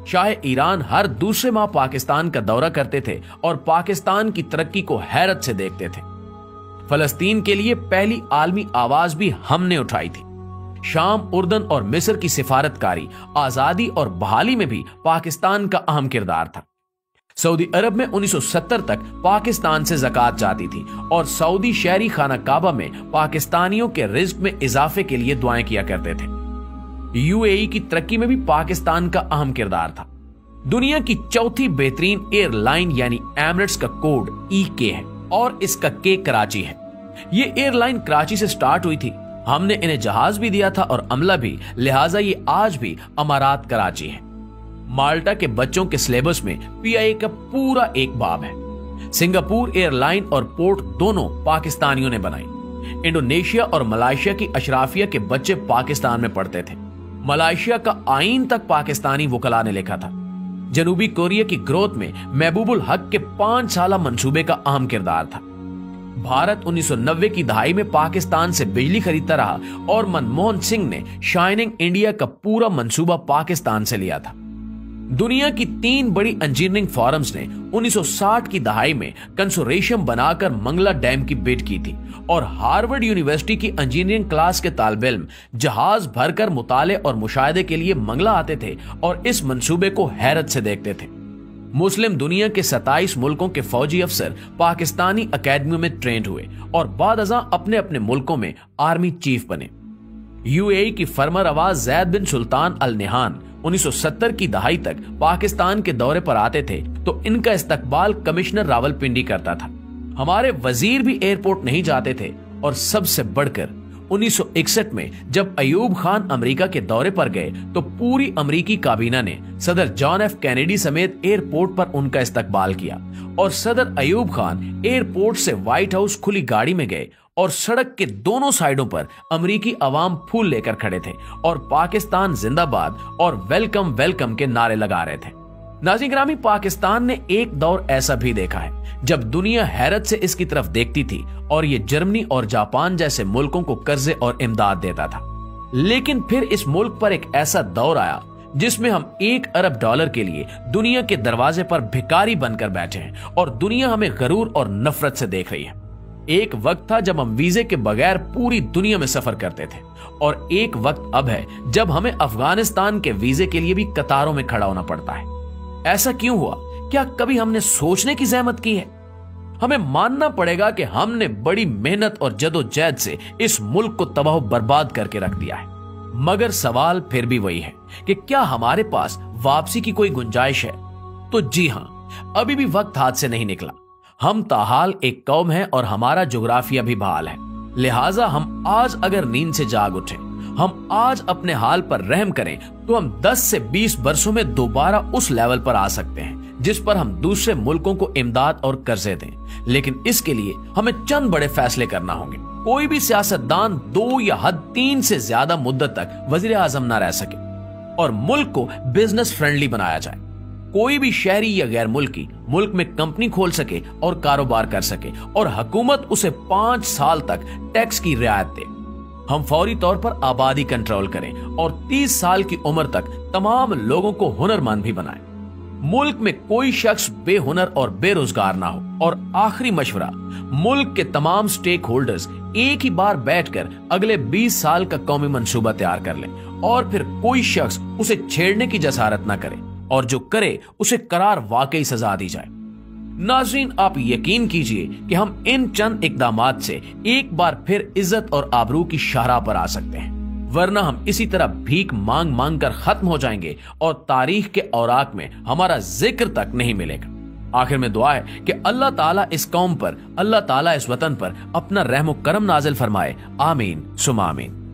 Shah Iran हर दूसरे माह पाकिस्तान का दौरा करते थे और पाकिस्तान की तरक्की को हैरत से देखते थे। फलस्तीन के लिए पहली आलमी आवाज भी हमने उठाई थी। शाम, उर्दन और मिस्र की सिफारतकारी, आजादी और बहाली में भी पाकिस्तान का अहम किरदार था। सऊदी अरब में 1970 तक पाकिस्तान से ज़कात जाती थी और सऊदी शहरी खाना काबा में पाकिस्तानियों के रिज्क में इजाफे के लिए दुआएं किया करते थे। यूएई की तरक्की में भी पाकिस्तान का अहम किरदार था। दुनिया की चौथी बेहतरीन एयरलाइन यानी एमिरेट्स का कोड EK है और इसका के कराची है। ये एयरलाइन कराची से स्टार्ट हुई थी। हमने इन्हें जहाज भी दिया था और अमला भी, लिहाजा ये आज भी अमारात कराची है। माल्टा के बच्चों के सिलेबस में PIA का पूरा एक बाब है। सिंगापुर एयरलाइन और पोर्ट दोनों पाकिस्तानियों ने बनाई। इंडोनेशिया और मलेशिया की अशराफिया के बच्चे पाकिस्तान में पढ़ते थे। मलेशिया का आईन तक पाकिस्तानी वकला ने लिखा था। जनूबी कोरिया की ग्रोथ में महबूबुल हक के 5 साला मंसूबे का अहम किरदार था। भारत 1990 की दहाई में पाकिस्तान से बिजली खरीदता रहा और मनमोहन सिंह ने शाइनिंग इंडिया का पूरा मंसूबा पाकिस्तान से लिया था। दुनिया की 3 बड़ी इंजीनियरिंग फॉरम्स ने 1960 की दहाई में कंसोर्टियम बनाकर मंगला डैम की बिड की थी और हार्वर्ड यूनिवर्सिटी की इंजीनियरिंग क्लास के तालिब इल्म जहाज भरकर मुताले और मुशाहिदे के लिए मंगला आते थे और इस मंसूबे को हैरत से देखते थे। मुस्लिम दुनिया के 27 मुल्कों के फौजी अफसर पाकिस्तानी अकेडमियों में ट्रेंड हुए और बाद अज़ां अपने अपने मुल्कों में आर्मी चीफ बने। यूएई की फर्मर आवाज जैद बिन सुल्तान अल नहान 1970 की दहाई तक पाकिस्तान के दौरे पर आते थे तो इनका इस्तकबाल कमिश्नर रावलपिंडी करता था। हमारे वजीर भी एयरपोर्ट नहीं जाते थे और सबसे बढ़कर 1961 में जब अयूब खान अमेरिका के दौरे पर गए तो पूरी अमेरिकी काबीना ने सदर जॉन F कैनेडी समेत एयरपोर्ट पर उनका इस्तकबाल किया और सदर अयूब खान एयरपोर्ट से व्हाइट हाउस खुली गाड़ी में गए और सड़क के दोनों साइडों पर अमेरिकी अवाम फूल लेकर खड़े थे और पाकिस्तान जिंदाबाद और वेलकम वेलकम के नारे लगा रहे थे। नाज़रीन ग्रामी, पाकिस्तान ने एक दौर ऐसा भी देखा है जब दुनिया हैरत से इसकी तरफ देखती थी और ये जर्मनी और जापान जैसे मुल्कों को कर्जे और इमदाद देता था। लेकिन फिर इस मुल्क पर एक ऐसा दौर आया जिसमें हम $1 अरब के लिए दुनिया के दरवाजे पर भिखारी बनकर बैठे हैं और दुनिया हमें गरूर और नफरत से देख रही है। एक वक्त था जब हम वीजे के बगैर पूरी दुनिया में सफर करते थे और एक वक्त अब है जब हमें अफगानिस्तान के वीजे के लिए भी कतारों में खड़ा होना पड़ता है। ऐसा क्यों हुआ? क्या कभी हमने सोचने की जहमत की है? हमें मानना पड़ेगा कि हमने बड़ी मेहनत और जदोजहद से इस मुल्क को तबाह बर्बाद करके रख दिया है। मगर सवाल फिर भी वही है कि क्या हमारे पास वापसी की कोई गुंजाइश है? तो जी हां, अभी भी वक्त हाथ से नहीं निकला। हम ताहाल एक कौम है और हमारा जोग्राफिया भी बहाल है। लिहाजा हम आज अगर नींद से जाग उठे, हम आज अपने हाल पर रहम करें तो हम 10 से 20 वर्षों में दोबारा उस लेवल पर आ सकते हैं जिस पर हम दूसरे मुल्कों को इमदाद और कर्जे दें। लेकिन इसके लिए हमें चंद बड़े फैसले करना होंगे। कोई भी सियासतदान 2 या हद 3 से ज्यादा मुद्दत तक वजीर आजम ना रह सके और मुल्क को बिजनेस फ्रेंडली बनाया जाए। कोई भी शहरी या गैर मुल्की मुल्क में कंपनी खोल सके और कारोबार कर सके और हुकूमत उसे 5 साल तक टैक्स की रियायत दे। हम फौरी तौर पर आबादी कंट्रोल करें और 30 साल की उम्र तक तमाम लोगों को हुनरमंद भी बनाएं। मुल्क में कोई शख्स बेहुनर और बेरोजगार ना हो। और आखिरी मशवरा, मुल्क के तमाम स्टेक होल्डर्स एक ही बार बैठकर अगले 20 साल का कौमी मंसूबा तैयार कर लें और फिर कोई शख्स उसे छेड़ने की जसारत ना करे और जो करे उसे करार वाकई सजा दी जाए। नाज़रीन, आप यकीन कीजिए कि हम इन चंद इकदामात से एक बार फिर इज्जत और आबरू की शाहराह पर आ सकते हैं, वरना हम इसी तरह भीख मांग मांग कर खत्म हो जाएंगे और तारीख के औराक में हमारा जिक्र तक नहीं मिलेगा। आखिर में दुआ है कि अल्लाह ताला इस कौम पर, अल्लाह ताला इस वतन पर अपना रहम करम नाजिल फरमाए। आमीन सुमा आमीन।